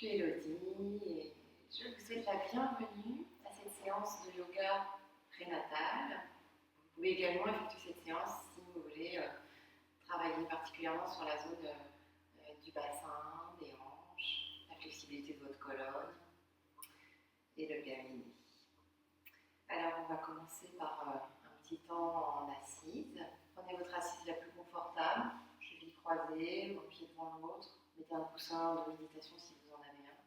suis Elodie et je vous souhaite la bienvenue à cette séance de yoga prénatal. Vous pouvez également effectuer cette séance si vous voulez travailler particulièrement sur la zone du bassin, des hanches, la flexibilité de votre colonne et le périnée. Alors on va commencer par un petit temps en assise. Prenez votre assise la plus confortable, chevilles croisées, un pied devant l'autre. Mettez un coussin de méditation si vous en avez un.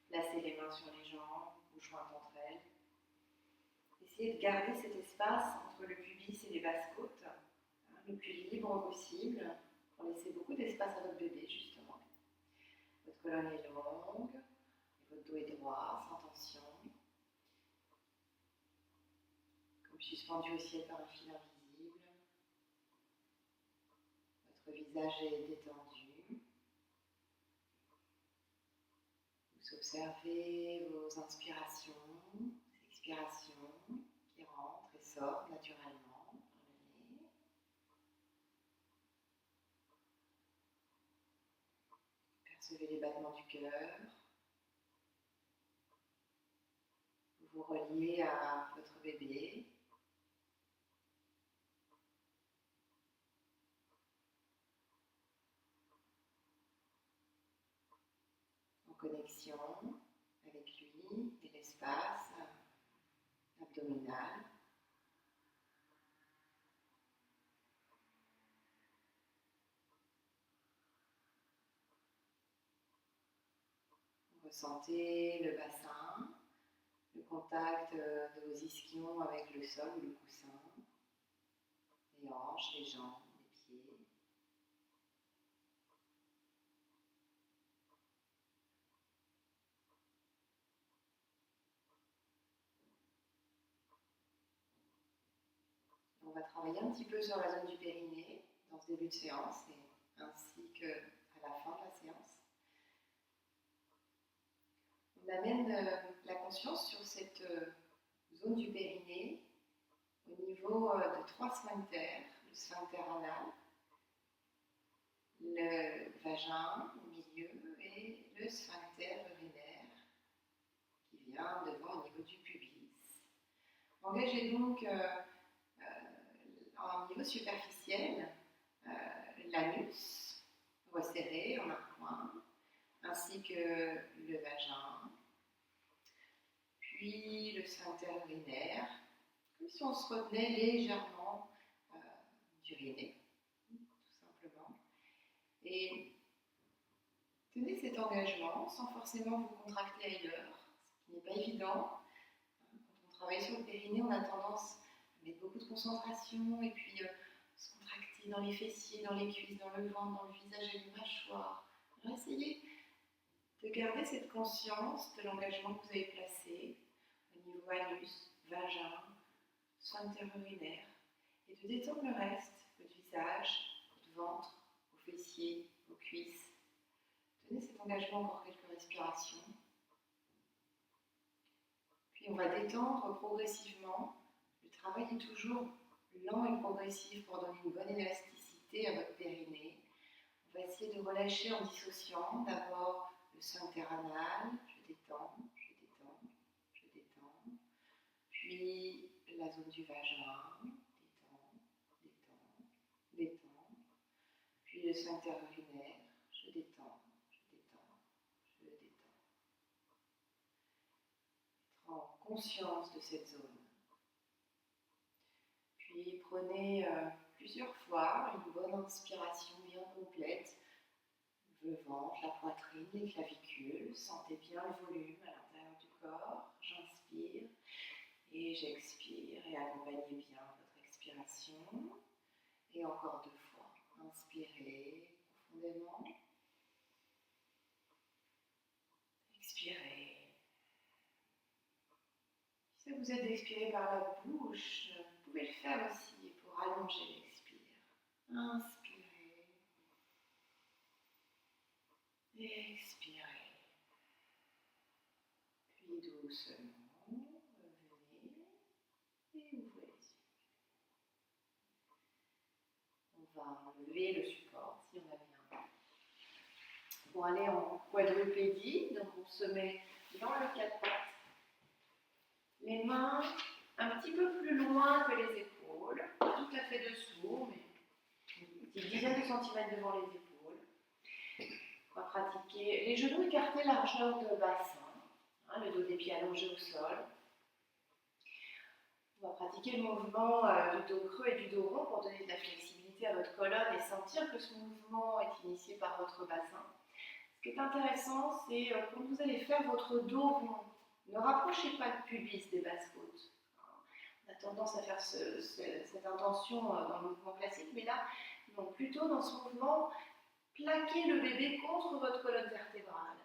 Placez les mains sur les jambes ou jointes entre elles. Essayez de garder cet espace entre le pubis et les basses-côtes, le plus libre possible, pour laisser beaucoup d'espace à votre bébé, justement. Votre colonne est longue, et votre dos est droit, sans tension. Comme suspendu au ciel par un fil invisible. Votre visage est détendu. Vous observez vos inspirations, expirations qui rentrent et sortent naturellement par le nez. Percevez les battements du cœur. Vous vous reliez à votre bébé. En connexion avec lui et l'espace abdominal. Ressentez le bassin, le contact de vos ischions avec le sol ou le coussin, les hanches, les jambes, les pieds. On va travailler un petit peu sur la zone du périnée dans ce début de séance ainsi qu'à la fin de la séance. On amène la conscience sur cette zone du périnée au niveau de 3 sphincters, le sphincter anal, le vagin au milieu et le sphincter urinaire qui vient devant au niveau du pubis. Engagez donc en niveau superficiel l'anus resserré en un coin, ainsi que le vagin, puis le sphincter urinaire, comme si on se retenait légèrement d'uriner, tout simplement. Et tenez cet engagement sans forcément vous contracter ailleurs, ce qui n'est pas évident. Quand on travaille sur le périnée, on a tendance à mettre beaucoup de concentration et puis se contracter dans les fessiers, dans les cuisses, dans le ventre, dans le visage et les mâchoires. Alors essayez de garder cette conscience de l'engagement que vous avez placé au niveau anus, vagin, sphincter urinaire, et de détendre le reste, votre visage, votre ventre, vos fessiers, vos cuisses. Tenez cet engagement encore quelques respirations. Puis on va détendre progressivement. Le travail est toujours lent et progressif pour donner une bonne élasticité à votre périnée. On va essayer de relâcher en dissociant d'abord le sphincter anal, je détends, je détends, je détends. Puis la zone du vagin, détends, détends, détends. Puis le sphincter urinaire, je détends, je détends, je détends. Être en conscience de cette zone. Puis prenez plusieurs fois une bonne inspiration bien complète. Le ventre, la poitrine, les clavicules. Sentez bien le volume à l'intérieur du corps. J'inspire et j'expire et accompagnez bien votre expiration. Et encore 2 fois. Inspirez profondément. Expirez. Si vous êtes d'expirer par la bouche, vous pouvez le faire aussi pour allonger l'expire. Inspirez. Expirez. Puis doucement, revenez et ouvrez les yeux. On va enlever le support si on a bien. pour aller en quadrupédie. Donc on se met dans le quatre pattes. Les mains un petit peu plus loin que les épaules, pas tout à fait dessous, mais une petite dizaine de centimètres devant les épaules. On va pratiquer les genoux écartés largeur de bassin, le dos des pieds allongés au sol. On va pratiquer le mouvement du dos creux et du dos rond pour donner de la flexibilité à votre colonne et sentir que ce mouvement est initié par votre bassin. Ce qui est intéressant, c'est quand vous allez faire votre dos rond, ne rapprochez pas le pubis des basses côtes. On a tendance à faire cette intention dans le mouvement classique, mais là, non, plutôt dans ce mouvement, plaquez le bébé contre votre colonne vertébrale.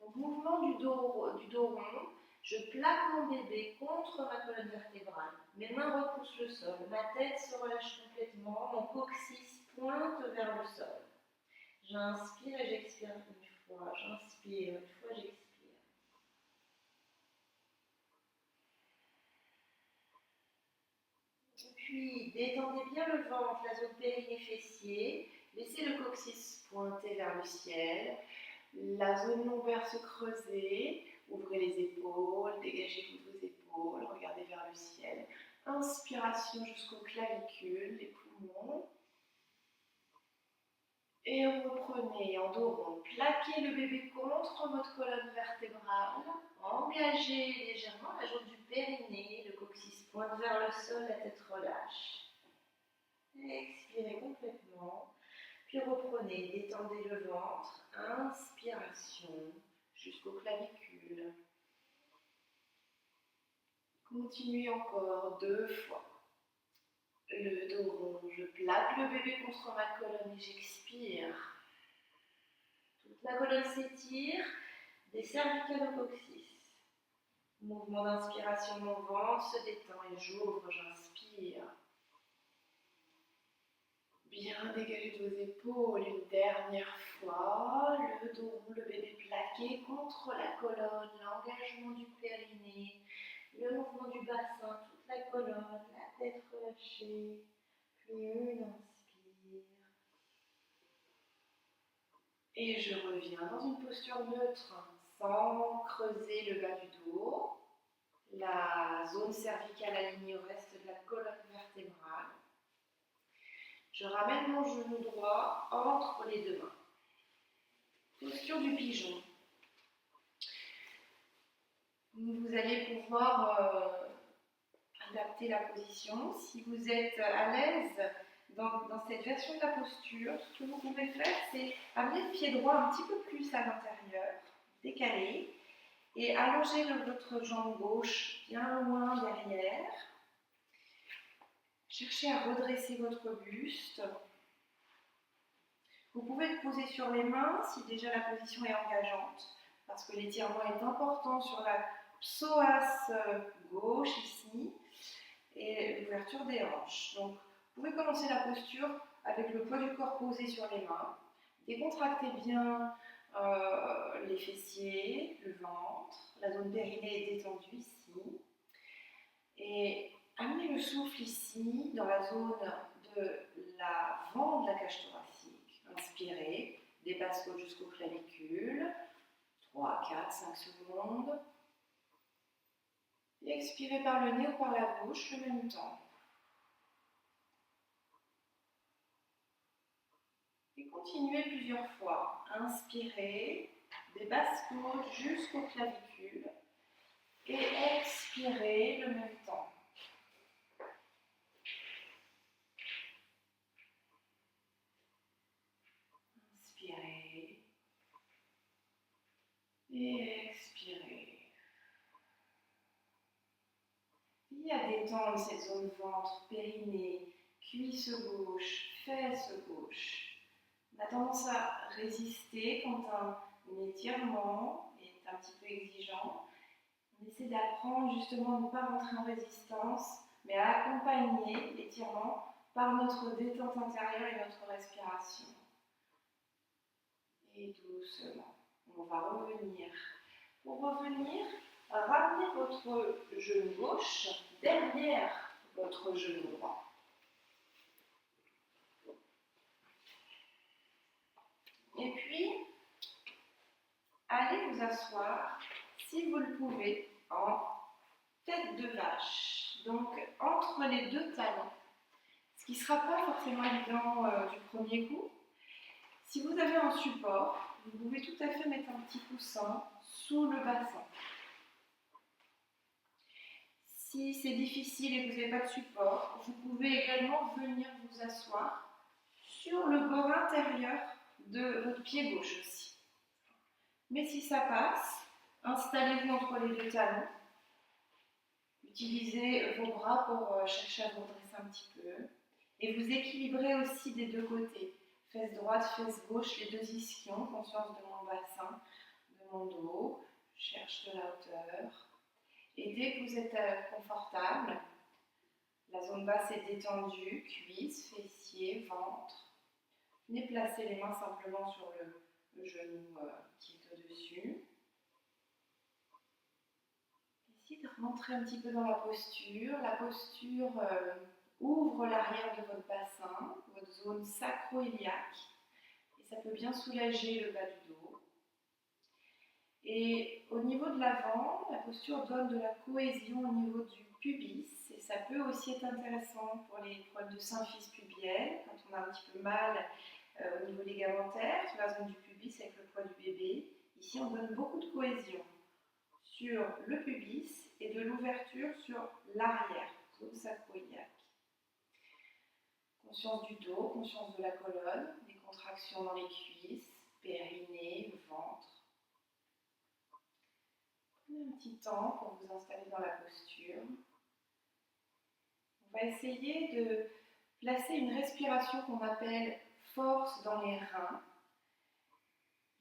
Donc, mouvement du dos rond, je plaque mon bébé contre ma colonne vertébrale. Mes mains repoussent le sol, ma tête se relâche complètement, mon coccyx pointe vers le sol. J'inspire et j'expire une fois, j'inspire une fois, j'expire. Puis, détendez bien le ventre, la zone périnée-fessier. Laissez le coccyx pointer vers le ciel. La zone lombaire se creuser. Ouvrez les épaules, dégagez toutes vos épaules, regardez vers le ciel. Inspiration jusqu'aux clavicules, les poumons. Et reprenez en dos rond. Plaquez le bébé contre votre colonne vertébrale. Engagez légèrement la zone du périnée, le coccyx pointe vers le sol, la tête relâche. Expirez complètement. Puis reprenez, détendez le ventre. Inspiration jusqu'aux clavicules. Continuez encore 2 fois. Le dos rond, je plaque le bébé contre ma colonne et j'expire. Toute la colonne s'étire, des cervicales au coccyx. Mouvement d'inspiration, mon ventre se détend et j'ouvre, j'inspire. Bien dégager de vos épaules une dernière fois. Le dos rond, le bébé plaqué contre la colonne, l'engagement du périnée, le mouvement du bassin, toute la colonne, la tête relâchée. Puis une inspire. Et je reviens dans une posture neutre, sans creuser le bas du dos. La zone cervicale alignée au reste de la colonne vertébrale. Je ramène mon genou droit entre les deux mains. Posture du pigeon. Vous allez pouvoir adapter la position. Si vous êtes à l'aise dans cette version de la posture, ce que vous pouvez faire, c'est amener le pied droit un petit peu plus à l'intérieur, décaler, et allonger votre jambe gauche bien loin derrière. Cherchez à redresser votre buste. Vous pouvez le poser sur les mains si déjà la position est engageante, parce que l'étirement est important sur la psoas gauche ici, et l'ouverture des hanches. Donc, vous pouvez commencer la posture avec le poids du corps posé sur les mains. Décontractez bien les fessiers, le ventre, la zone périnée est détendue ici. Et amenez le souffle ici, dans la zone de l'avant de la cage thoracique. Inspirez, des basses côtes jusqu'aux clavicules. 3, 4, 5 secondes. Et expirez par le nez ou par la bouche le même temps. Et continuez plusieurs fois. Inspirez, des basses côtes jusqu'aux clavicules. Et expirez le même temps. Inspirez. Et expirez. Et à détendre cette zone ventre, périnée, cuisse gauche, fesse gauche. On a tendance à résister quand un étirement est un petit peu exigeant. On essaie d'apprendre justement à ne pas rentrer en résistance, mais à accompagner l'étirement par notre détente intérieure et notre respiration. Et doucement, on va revenir. Pour revenir, ramenez votre genou gauche derrière votre genou droit. Et puis, vous asseoir, si vous le pouvez, en tête de vache, donc entre les deux talons, ce qui ne sera pas forcément évident du premier coup. Si vous avez un support, vous pouvez tout à fait mettre un petit coussin sous le bassin. Si c'est difficile et que vous n'avez pas de support, vous pouvez également venir vous asseoir sur le bord intérieur de votre pied gauche aussi. Mais si ça passe, installez-vous entre les deux talons. Utilisez vos bras pour chercher à vous redresser un petit peu. Et vous équilibrez aussi des deux côtés. Fesse droite, fesse gauche, les deux ischions, conscience de mon bassin, de mon dos. Je cherche de la hauteur. Et dès que vous êtes confortable, la zone basse est détendue, cuisses, fessiers, ventre. Venez placer les mains simplement sur le genou qui est au-dessus. Essayez de rentrer un petit peu dans la posture. La posture ouvre l'arrière de votre bassin, votre zone sacro-iliaque. Et ça peut bien soulager le bas du dos. Et au niveau de l'avant, la posture donne de la cohésion au niveau du pubis. Et ça peut aussi être intéressant pour les problèmes de symphyse pubienne, quand on a un petit peu mal au niveau ligamentaire, sur la zone du pubis avec le poids du bébé. Ici, on donne beaucoup de cohésion sur le pubis et de l'ouverture sur l'arrière, zone sacro-iliaque. Conscience du dos, conscience de la colonne, des contractions dans les cuisses, périnée, ventre. Prenez un petit temps pour vous installer dans la posture. On va essayer de placer une respiration qu'on appelle force dans les reins.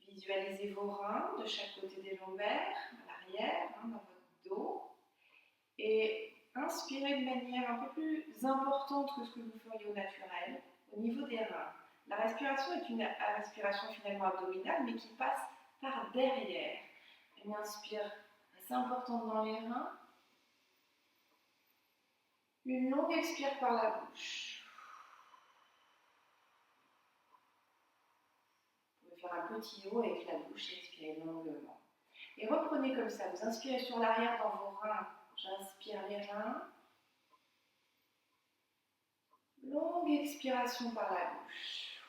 Visualisez vos reins de chaque côté des lombaires, à l'arrière, dans votre dos. Et inspirez de manière un peu plus importante que ce que vous feriez au naturel, au niveau des reins. La respiration est une respiration finalement abdominale, mais qui passe par derrière. Une inspire assez importante dans les reins. Une longue expire par la bouche. Vous pouvez faire un petit O avec la bouche et expirer longuement. Et reprenez comme ça, vous inspirez sur l'arrière dans vos reins. J'inspire les reins. Longue expiration par la bouche.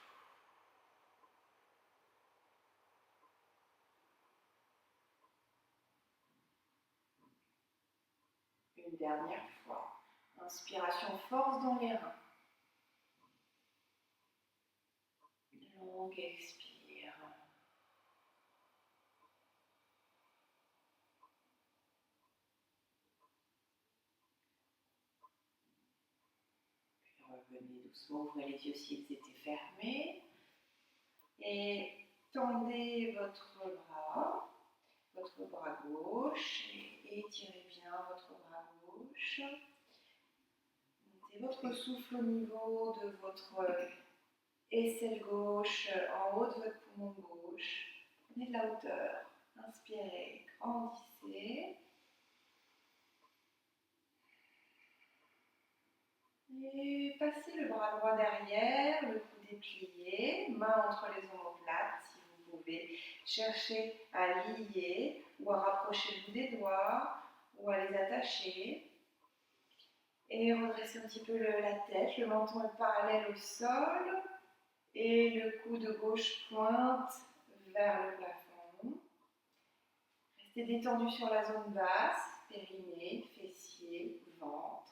Une dernière fois. Inspiration, force dans les reins. Longue expire. Puis revenez doucement, ouvrez les yeux s'ils étaient fermés. Et tendez votre bras gauche, et étirez bien votre bras gauche. Mettez votre souffle au niveau de votre aisselle gauche, en haut de votre poumon gauche. Prenez de la hauteur. Inspirez, grandissez. Et passez le bras droit derrière, le coude déplié, main entre les omoplates si vous pouvez. Cherchez à lier ou à rapprocher le bout des doigts ou à les attacher. Et redressez un petit peu la tête, le menton est parallèle au sol et le coude gauche pointe vers le plafond. Restez détendu sur la zone basse, périnée, fessier, ventre.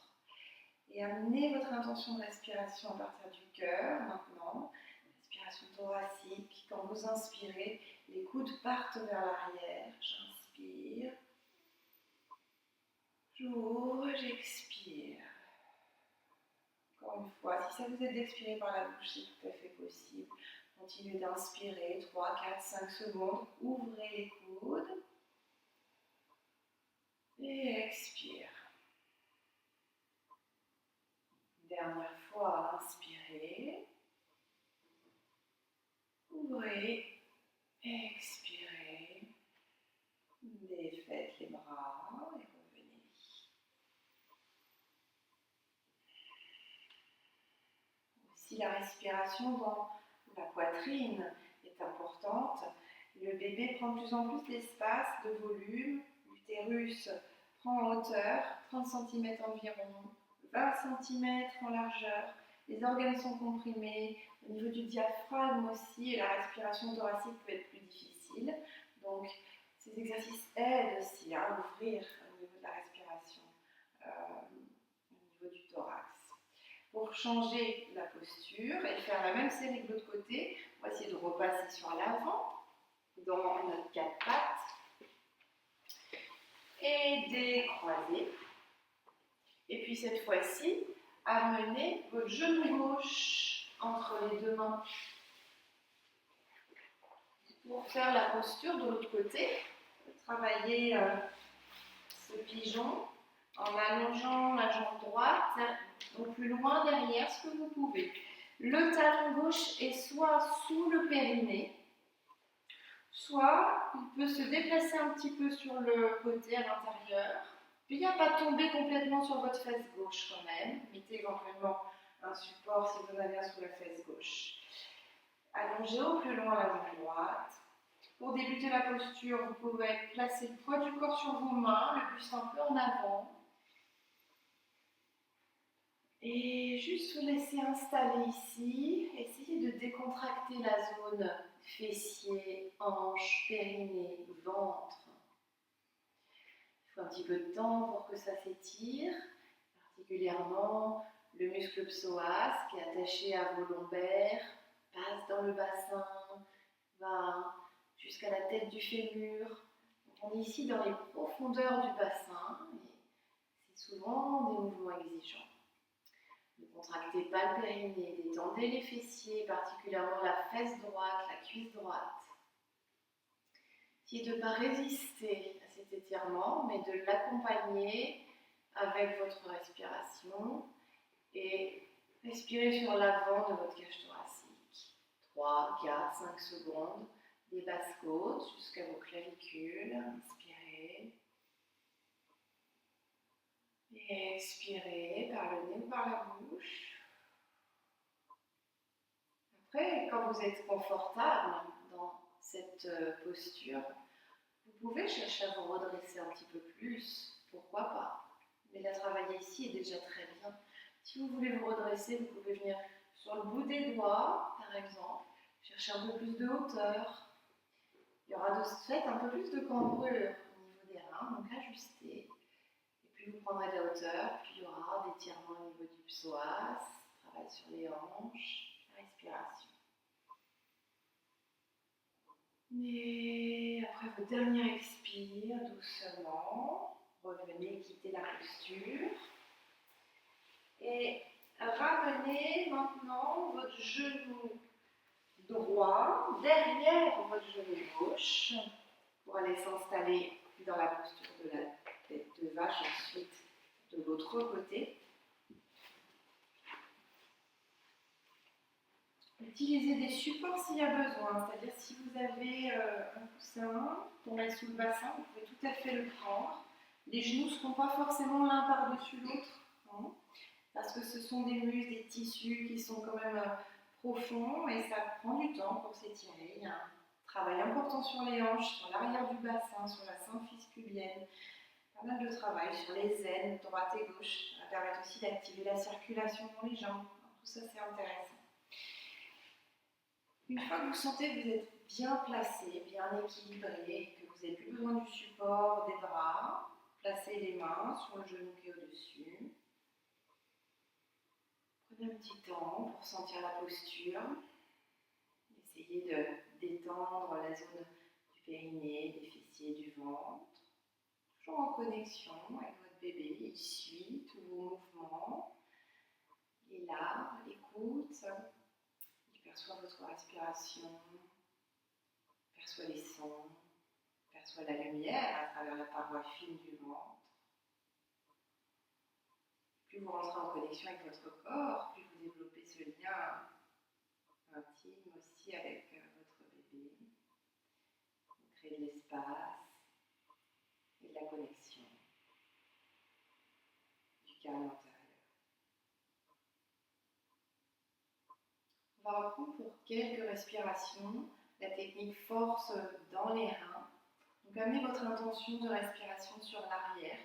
Et amenez votre intention de respiration à partir du cœur maintenant. Respiration thoracique. Quand vous inspirez, les coudes partent vers l'arrière. J'inspire. J'ouvre, j'expire. Encore une fois, si ça vous aide d'expirer par la bouche, c'est tout à fait possible. Continuez d'inspirer 3, 4, 5 secondes. Ouvrez les coudes. Et expire. Dernière fois, inspirez. Ouvrez. Expirez. Défaites les bras et revenez. Aussi la respiration dans la poitrine est importante. Le bébé prend de plus en plus d'espace, de volume. L'utérus prend en hauteur, 30 cm environ, 20 cm en largeur. Les organes sont comprimés. Au niveau du diaphragme aussi, et la respiration thoracique peut être plus difficile. Donc, ces exercices aident aussi à ouvrir au niveau de la respiration, au niveau du thorax. Pour changer la posture et faire la même série de l'autre côté, on va essayer de repasser sur l'avant dans notre 4 pattes et décroiser. Et puis cette fois-ci, amenez votre genou gauche entre les deux mains pour faire la posture de l'autre côté. Travaillez ce pigeon en allongeant la jambe droite au plus loin derrière ce que vous pouvez. Le talon gauche est soit sous le périnée, soit il peut se déplacer un petit peu sur le côté à l'intérieur. Puis à pas tomber complètement sur votre fesse gauche quand même. Mettez éventuellement un support si vous en avez un sous la fesse gauche. Allongez au plus loin la jambe droite. Pour débuter la posture, vous pouvez placer le poids du corps sur vos mains, le buste un peu en avant. Et juste vous laisser installer ici. Essayez de décontracter la zone fessier, hanche, périnée, ventre. Il faut un petit peu de temps pour que ça s'étire, particulièrement le muscle psoas qui est attaché à vos lombaires, passe dans le bassin, va jusqu'à la tête du fémur. On est ici dans les profondeurs du bassin et c'est souvent des mouvements exigeants. Ne contractez pas le périnée, détendez les fessiers, particulièrement la fesse droite, la cuisse droite. Essayez de ne pas résister à cet étirement, mais de l'accompagner avec votre respiration et respirez sur l'avant de votre cage thoracique. 3, 4, 5 secondes, des basses côtes jusqu'à vos clavicules. Inspirez. Et expirez par le nez ou par la bouche. Après, quand vous êtes confortable dans cette posture, vous pouvez chercher à vous redresser un petit peu plus, pourquoi pas. Mais la travailler ici est déjà très bien. Si vous voulez vous redresser, vous pouvez venir sur le bout des doigts, par exemple, chercher un peu plus de hauteur. Il y aura de ce fait un peu plus de cambrure au niveau des reins, donc ajustez. Et puis vous prendrez de la hauteur, puis il y aura des étirements au niveau du psoas, travail sur les hanches, la respiration. Et après votre dernier expire, doucement, revenez quitter la posture. Et ramenez maintenant votre genou droit derrière votre genou gauche pour aller s'installer dans la posture de la tête de vache ensuite de l'autre côté. Utilisez des supports s'il y a besoin, c'est-à-dire si vous avez un coussin qu'on met sous le bassin, vous pouvez tout à fait le prendre. Les genoux ne seront pas forcément l'un par-dessus l'autre, hein, parce que ce sont des muscles, des tissus qui sont quand même profonds et ça prend du temps pour s'étirer. Il y a un travail important sur les hanches, sur l'arrière du bassin, sur la symphyse pubienne. Pas mal de travail sur les aines, droite et gauche. Ça permet aussi d'activer la circulation dans les jambes. Tout ça, c'est intéressant. Une fois que vous sentez que vous êtes bien placé, bien équilibré, que vous n'avez plus besoin du support des bras, placez les mains sur le genou qui est au-dessus. Prenez un petit temps pour sentir la posture. Essayez de détendre la zone du périnée, des fessiers, du ventre. Toujours en connexion avec votre bébé. Il suit tous vos mouvements. Il est là, à l'écoute. Il perçoit votre respiration, perçoit les sons, perçoit la lumière à travers la paroi fine du ventre. Plus vous rentrez en connexion avec votre corps, plus vous développez ce lien intime aussi avec votre bébé. Vous créez de l'espace et de la connexion du calme intérieur. On va reprendre pour quelques respirations la technique force dans les reins. Donc amenez votre intention de respiration sur l'arrière.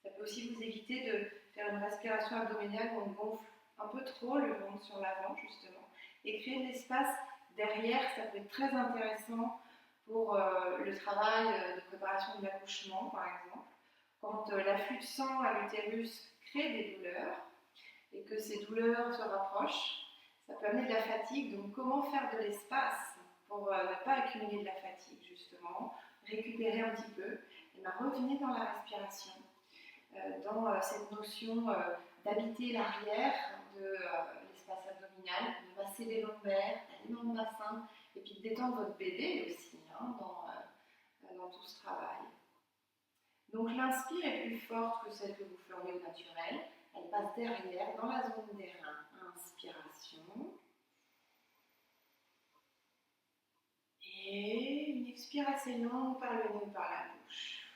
Ça peut aussi vous éviter de faire une respiration abdominale où on gonfle un peu trop le ventre sur l'avant justement. Et créer de l'espace derrière, ça peut être très intéressant pour le travail de préparation de l'accouchement par exemple. Quand l'afflux de sang à l'utérus crée des douleurs et que ces douleurs se rapprochent, ça peut amener de la fatigue. Donc comment faire de l'espace pour ne pas accumuler de la fatigue justement, récupérer un petit peu, et bien revenez dans la respiration, dans cette notion d'habiter l'arrière de l'espace abdominal, de masser les lombaires, d'aller dans le bassin, et puis de détendre votre BD aussi dans tout ce travail. Donc l'inspire est plus forte que celle que vous feriez au naturel. Elle passe derrière, dans la zone des reins. Inspiration. Et une expire assez longue par le nez ou par la bouche.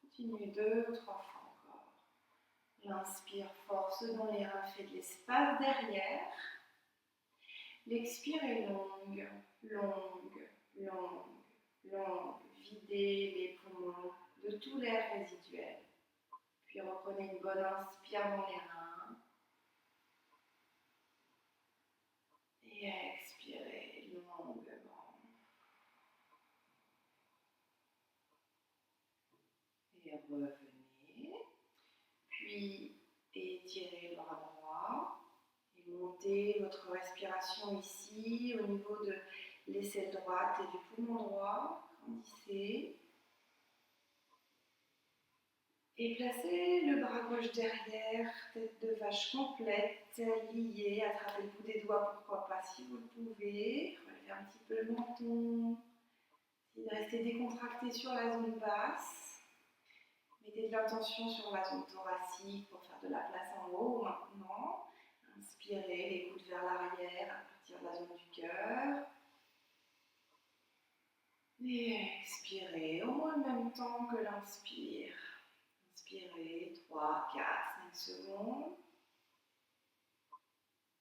Continuez 2 ou 3 fois encore. L'inspire force dans les reins, fait de l'espace derrière. L'expire est longue, longue, longue, longue. Videz les poumons de tout l'air résiduel. Puis reprenez une bonne inspire dans les reins. Et expirez longuement. Et revenez. Puis étirez le bras droit. Et montez votre respiration ici au niveau de l'aisselle droite et du poumon droit. Grandissez. Et placez le bras gauche derrière, tête de vache complète, liée, attrapez le bout des doigts, pourquoi pas si vous le pouvez. Relevez un petit peu le menton. Essayez de rester décontracté sur la zone basse. Mettez de l'intention sur la zone thoracique pour faire de la place en haut maintenant. Inspirez, les coudes vers l'arrière à partir de la zone du cœur. Et expirez au moins le même temps que l'inspire. Inspirez, 3, 4, 5 secondes.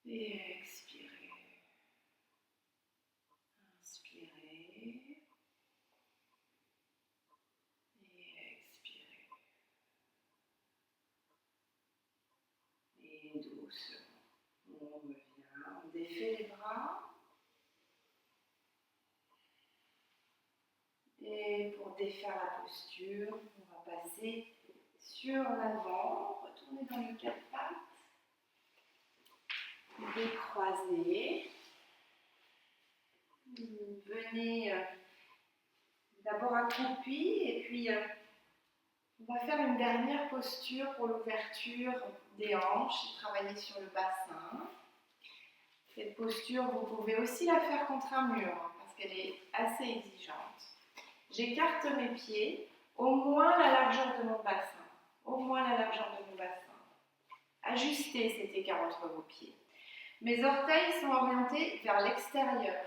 Et expirez. Inspirez. Et expirez. Et doucement, on revient. On défait les bras. Et pour défaire la posture, on va passer sur l'avant, retourner dans les quatre pattes, décroiser. Venez d'abord accroupi et puis on va faire une dernière posture pour l'ouverture des hanches et travailler sur le bassin. Cette posture, vous pouvez aussi la faire contre un mur parce qu'elle est assez exigeante. J'écarte mes pieds, au moins la largeur de mon bassin. Au moins la largeur de mon bassin. Ajustez cet écart entre vos pieds. Mes orteils sont orientés vers l'extérieur.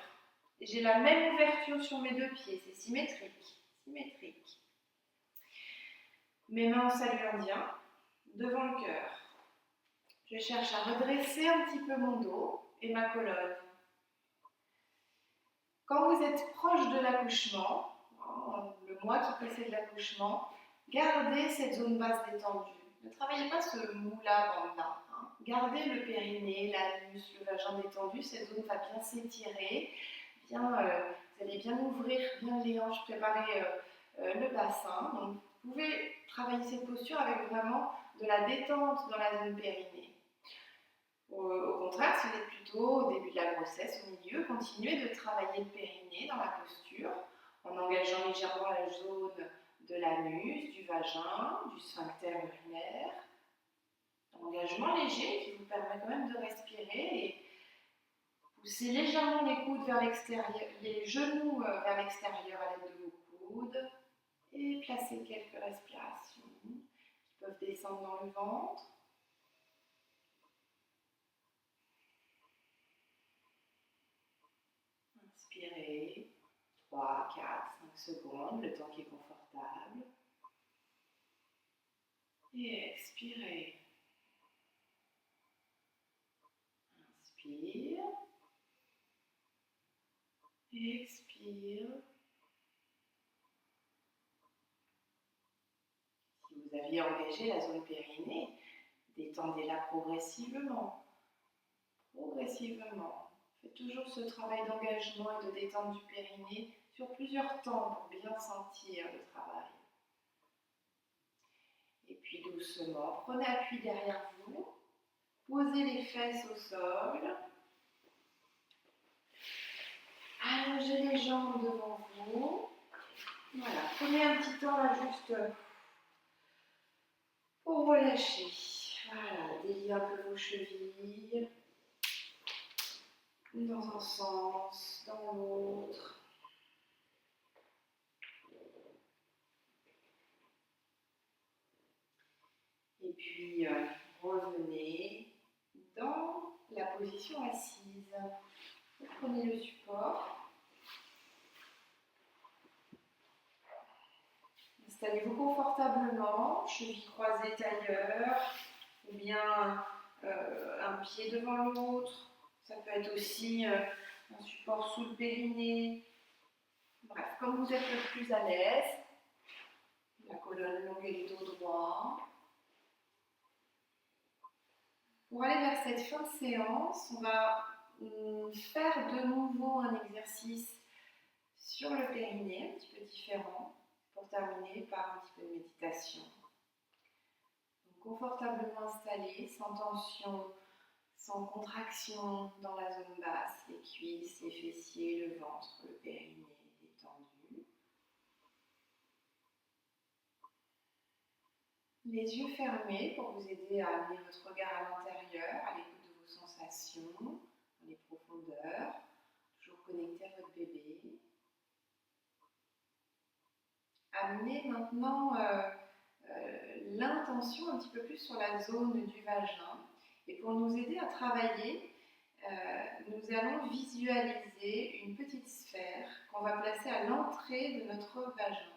Et j'ai la même ouverture sur mes deux pieds. C'est symétrique. Symétrique. Mes mains en salut indien, devant le cœur. Je cherche à redresser un petit peu mon dos et ma colonne. Quand vous êtes proche de l'accouchement, le mois qui précède l'accouchement, gardez cette zone basse détendue. Ne travaillez pas ce mou-là dans le bas. Gardez le périnée, l'anus, le vagin détendu. Cette zone va bien s'étirer. Vous allez bien ouvrir bien les hanches, préparer le bassin. Donc, vous pouvez travailler cette posture avec vraiment de la détente dans la zone périnée. Au contraire, si vous êtes plutôt au début de la grossesse, au milieu, continuez de travailler le périnée dans la posture en engageant légèrement la zone de l'anus, du vagin, du sphincter urinaire. Un engagement léger qui vous permet quand même de respirer et poussez légèrement les coudes vers l'extérieur, les genoux vers l'extérieur à l'aide de vos coudes et placez quelques respirations qui peuvent descendre dans le ventre. Inspirez, 3, 4, 5 secondes, le temps qui est confortable. Et expirez. Inspire. Expire. Si vous aviez engagé la zone périnée, détendez-la progressivement. Progressivement. Faites toujours ce travail d'engagement et de détente du périnée sur plusieurs temps pour bien sentir le travail. Et puis doucement, prenez appui derrière vous, posez les fesses au sol, allongez les jambes devant vous. Voilà, prenez un petit temps là juste pour relâcher. Voilà, déliez un peu vos chevilles dans un sens, dans l'autre. Et puis revenez dans la position assise. Vous prenez le support. Installez-vous confortablement, chevilles croisées tailleur, ou bien un pied devant l'autre. Ça peut être aussi un support sous le périnée. Bref, comme vous êtes le plus à l'aise, la colonne longue et le dos droit. Pour aller vers cette fin de séance, on va faire de nouveau un exercice sur le périnée, un petit peu différent, pour terminer par un petit peu de méditation. Donc, confortablement installé, sans tension, sans contraction dans la zone basse, les cuisses, les fessiers, le ventre, le périnée détendu. Les yeux fermés pour vous aider à amener votre regard à l'intérieur, à l'écoute de vos sensations, dans les profondeurs, toujours connecté à votre bébé. Amenez maintenant l'intention un petit peu plus sur la zone du vagin. Et pour nous aider à travailler, nous allons visualiser une petite sphère qu'on va placer à l'entrée de notre vagin.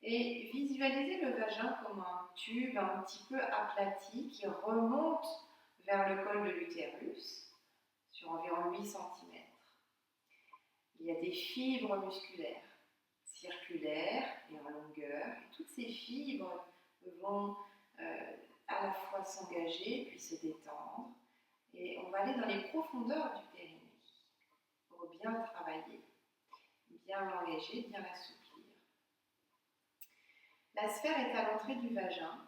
Et visualisez le vagin comme un tube un petit peu aplati qui remonte vers le col de l'utérus sur environ 8 cm. Il y a des fibres musculaires circulaires et en longueur. Et toutes ces fibres vont à la fois s'engager puis se détendre. Et on va aller dans les profondeurs du périnée pour bien le travailler, bien l'engager, bien l'assouplir. La sphère est à l'entrée du vagin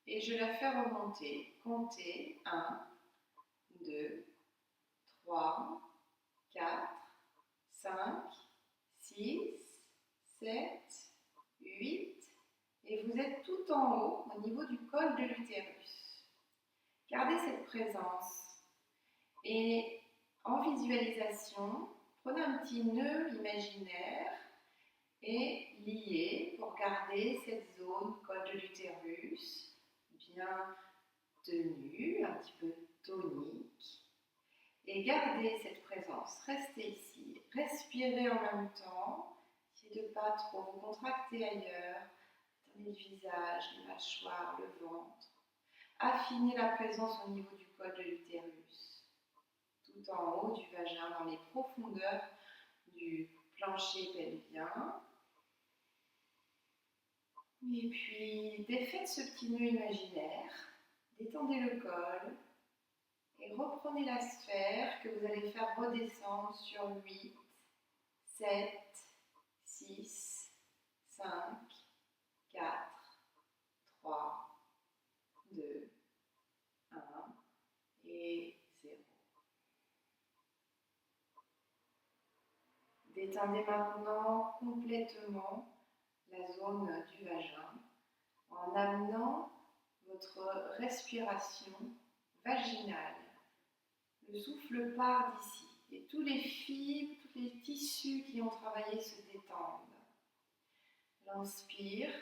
et je la fais remonter. Comptez 1, 2, 3, 4, 5, 6, 7, 8 et vous êtes tout en haut au niveau du col de l'utérus. Gardez cette présence et en visualisation, prenez un petit nœud imaginaire et liez pour garder cette zone col de l'utérus bien tenue, un petit peu tonique. Et gardez cette présence, restez ici, respirez en même temps, essayez de ne pas trop vous contracter ailleurs, tenez le visage, la mâchoire, le ventre. Affinez la présence au niveau du col de l'utérus, tout en haut du vagin, dans les profondeurs du plancher pelvien. Et puis, défaites ce petit nœud imaginaire, détendez le col et reprenez la sphère que vous allez faire redescendre sur 8, 7, 6, 5, 4, 3, 2, 1 et 0. Détendez maintenant complètement la zone du vagin en amenant votre respiration vaginale. Le souffle part d'ici et tous les fibres, tous les tissus qui ont travaillé se détendent. L'inspire,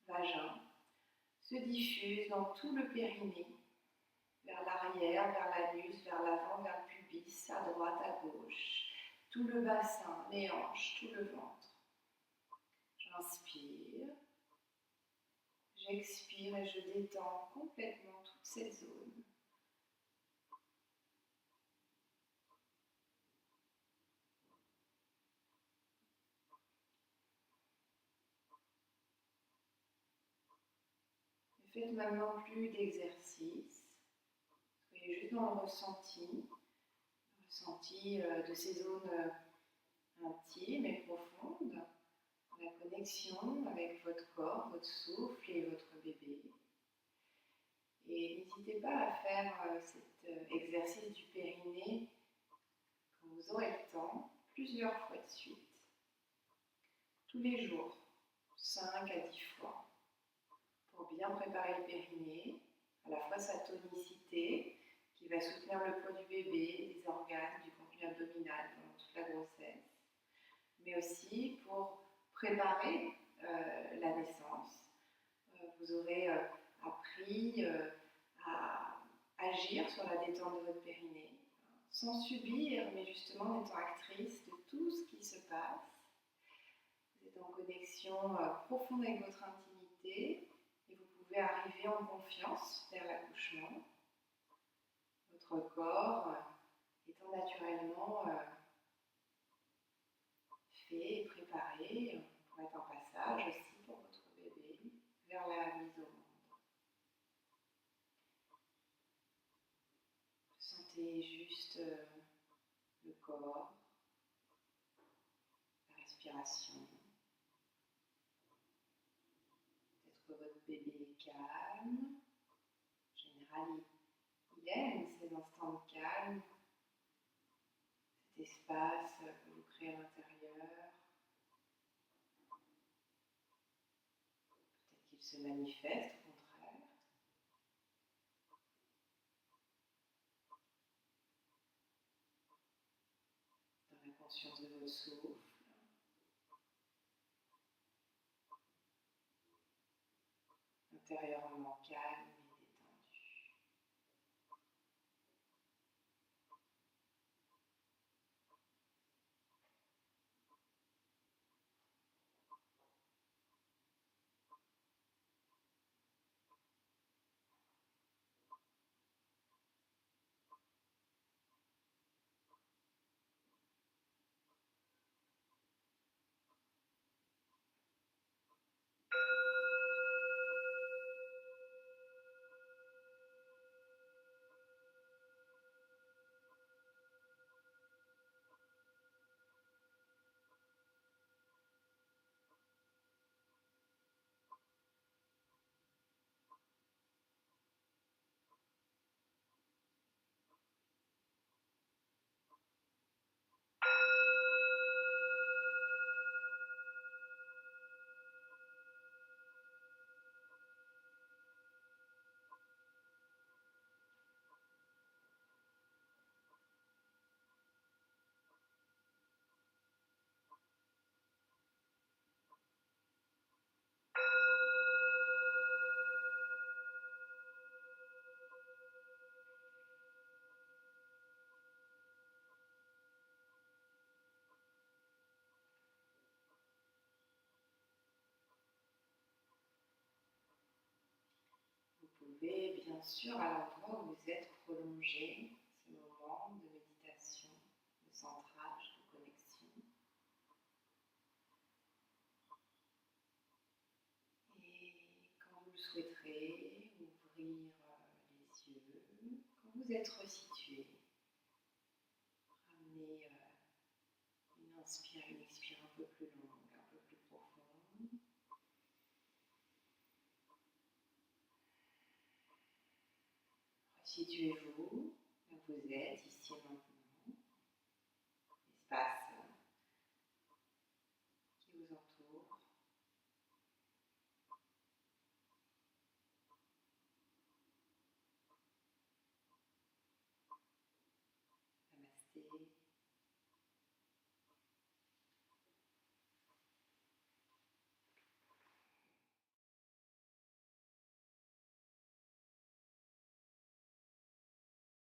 vagin, se diffuse dans tout le périnée, vers l'arrière, vers l'anus, vers l'avant, vers le pubis, à droite, à gauche, tout le bassin, les hanches, tout le ventre. J'inspire, j'expire et je détends complètement toute cette zone. Faites maintenant plus d'exercice. Soyez juste dans le ressenti de ces zones intimes et profondes, la connexion avec votre corps, votre souffle et votre bébé. Et n'hésitez pas à faire cet exercice du périnée quand vous aurez le temps, plusieurs fois de suite, tous les jours, 5 à 10 fois, pour bien préparer le périnée, à la fois sa tonicité, qui va soutenir le poids du bébé, des organes, du contenu abdominal pendant toute la grossesse, mais aussi pour préparer la naissance. Vous aurez appris à agir sur la détente de votre périnée, sans subir, mais justement en étant actrice de tout ce qui se passe. Vous êtes en connexion profonde avec votre intimité et vous pouvez arriver en confiance vers l'accouchement. Votre corps étant naturellement fait et préparé pour être en passage aussi pour votre bébé vers la mise au monde. Sentez juste le corps, la respiration. Peut-être que votre bébé est calme. En général, il aime ces instants de calme, cet espace que vous créez à l'intérieur. Peut-être qu'il se manifeste au contraire. Dans la conscience de votre souffle. Intérieurement calme et détendu. Vous pouvez bien sûr, à l'endroit où vous êtes, prolonger ce moment de méditation, de centrage, de connexion. Et quand vous le souhaiterez, ouvrir les yeux. Quand vous êtes resitué, ramenez une expire un peu plus longue, un peu plus profonde. Situez-vous là où vous êtes, ici et maintenant.